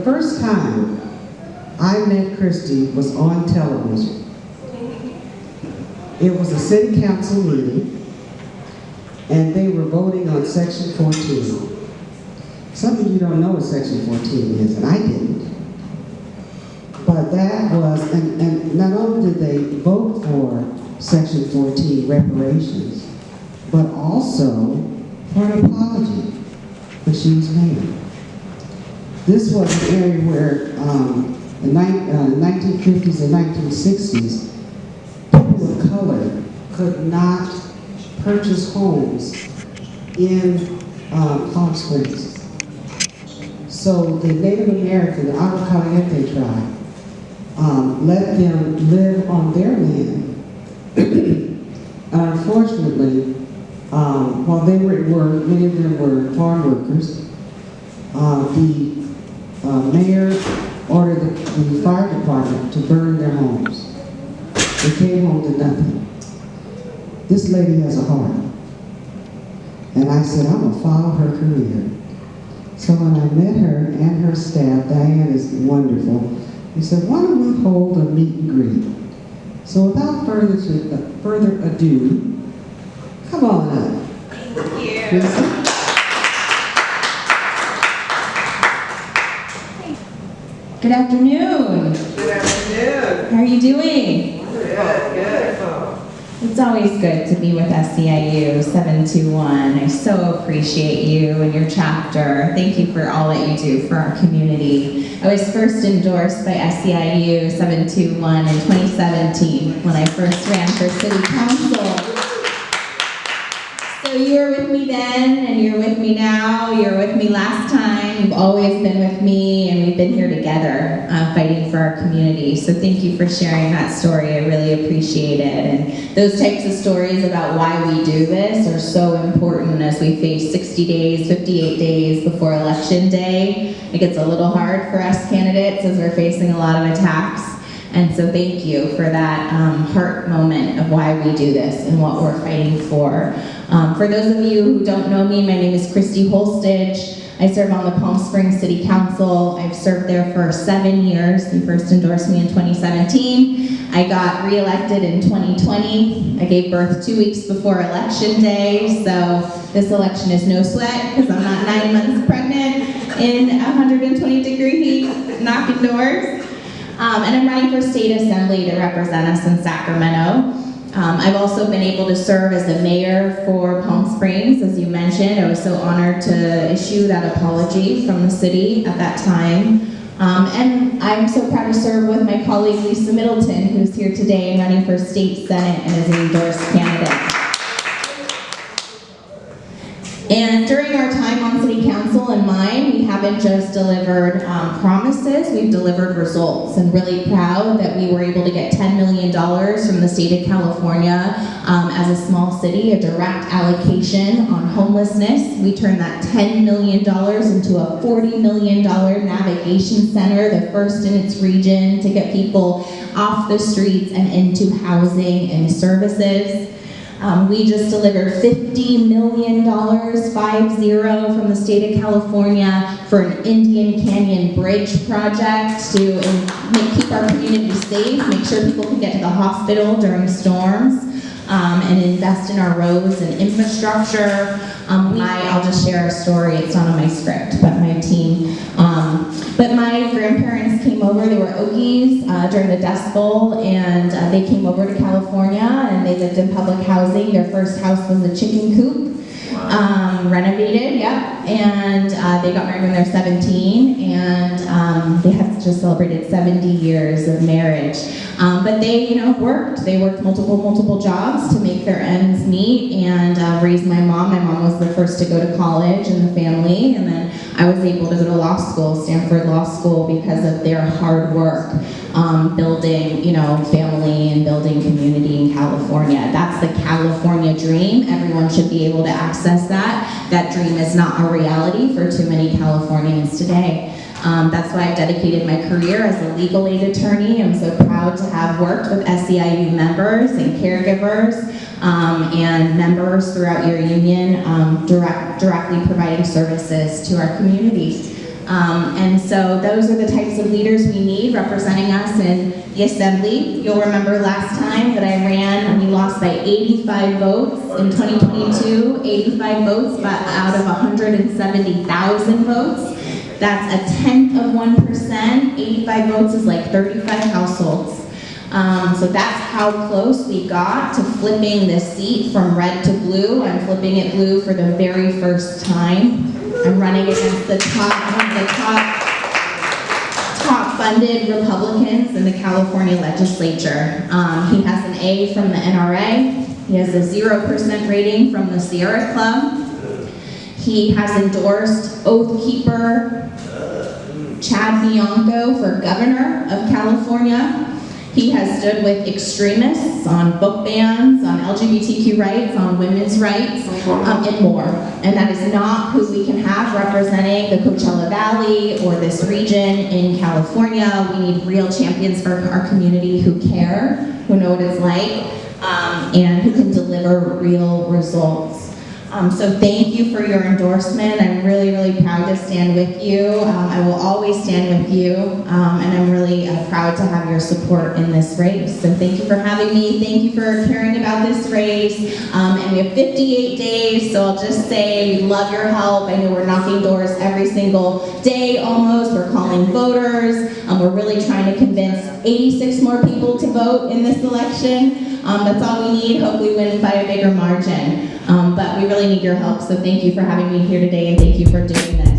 first time I met Christy was on television. It was a city council meeting, and they were voting on Section 14. Some of you don't know what Section 14 is, and I didn't. But that was, and not only did they vote for Section 14 reparations, but also for an apology when she was mayor. This was an area where in the 1950s and 1960s, people of color could not purchase homes in Palm Springs. So the Native American, the Agua Caliente tribe, let them live on their land. Unfortunately, while they were at work, many of them were farm workers, the mayor ordered the fire department to burn their homes. They came home to nothing. This lady has a heart. And I said, I'm gonna follow her career. So when I met her and her staff, Diane is wonderful, we said, why don't we hold a meet and greet? So without further ado, come on up. Thank you. Christy. Good afternoon. Good afternoon. How are you doing? Good. It's always good to be with SEIU 721. I so appreciate you and your chapter. Thank you for all that you do for our community. I was first endorsed by SEIU 721 in 2017 when I first ran for city council. So you were with me then, and you're with me now, you were with me last time, you've always been with me, and we've been here together fighting for our community. So thank you for sharing that story, I really appreciate it. And those types of stories about why we do this are so important as we face 60 days, 58 days before Election Day. It gets a little hard for us candidates as we're facing a lot of attacks. And so thank you for that heart moment of why we do this and what we're fighting for. For those of you who don't know me, my name is Christy Holstege. I serve on the Palm Springs City Council. I've served there for 7 years. You first endorsed me in 2017. I got re-elected in 2020. I gave birth 2 weeks before Election Day, so this election is no sweat because I'm not 9 months pregnant in 120-degree heat, knocking doors. And I'm running for state assembly to represent us in Sacramento. I've also been able to serve as the mayor for Palm Springs, as you mentioned. I was so honored to issue that apology from the city at that time. And I'm so proud to serve with my colleague Lisa Middleton, who's here today and running for state senate and is an endorsed candidate. And during our time on City Council and mine, we haven't just delivered promises, we've delivered results. And really proud that we were able to get $10 million from the state of California as a small city, a direct allocation on homelessness. We turned that $10 million into a $40 million navigation center, the first in its region to get people off the streets and into housing and services. We just delivered $50 million, 50, from the state of California for an Indian Canyon Bridge project to keep our community safe, make sure people can get to the hospital during storms, and invest in our roads and infrastructure. I'll just share a story, it's not on my script, but my team. But my grandparents came over, they were Okies during the Dust Bowl, and they came over to California and they lived in public housing. Their first house was a chicken coop, renovated, yep, and they got married when they were 17, and they had just celebrated 70 years of marriage. But they, worked. They worked multiple jobs to make their ends meet and raise my mom. My mom was the first to go to college in the family, and then I was able to go to law school, Stanford Law School, because of their hard work building, family and building community in California. That's the California dream. Everyone should be able to access that. That dream is not a reality for too many Californians today. That's why I've dedicated my career as a legal aid attorney. I'm so proud to have worked with SEIU members and caregivers and members throughout your union, directly providing services to our community. And so those are the types of leaders we need representing us in the assembly. You'll remember last time that I ran and we lost by 85 votes in 2022, 85 votes but out of 170,000 votes. That's a 1/10%. 85 votes is like 35 households. So that's how close we got to flipping this seat from red to blue. I'm flipping it blue for the very first time. I'm running against one of the top funded Republicans in the California legislature. He has an A from the NRA. He has a 0% rating from the Sierra Club. He has endorsed Oath Keeper Chad Bianco for governor of California. He has stood with extremists on book bans, on LGBTQ rights, on women's rights, and more. And that is not who we can have representing the Coachella Valley or this region in California. We need real champions for our community who care, who know what it's like, and who can deliver real results. So thank you for your endorsement. I'm really, really proud to stand with you. I will always stand with you, and I'm really proud to have your support in this race. So thank you for having me. Thank you for caring about this race. And we have 58 days, so I'll just say we love your help. I know we're knocking doors every single day almost. We're calling voters. We're really trying to convince 86 more people to vote in this election. That's all we need. Hopefully win by a bigger margin. But we really need your help, so thank you for having me here today and thank you for doing this.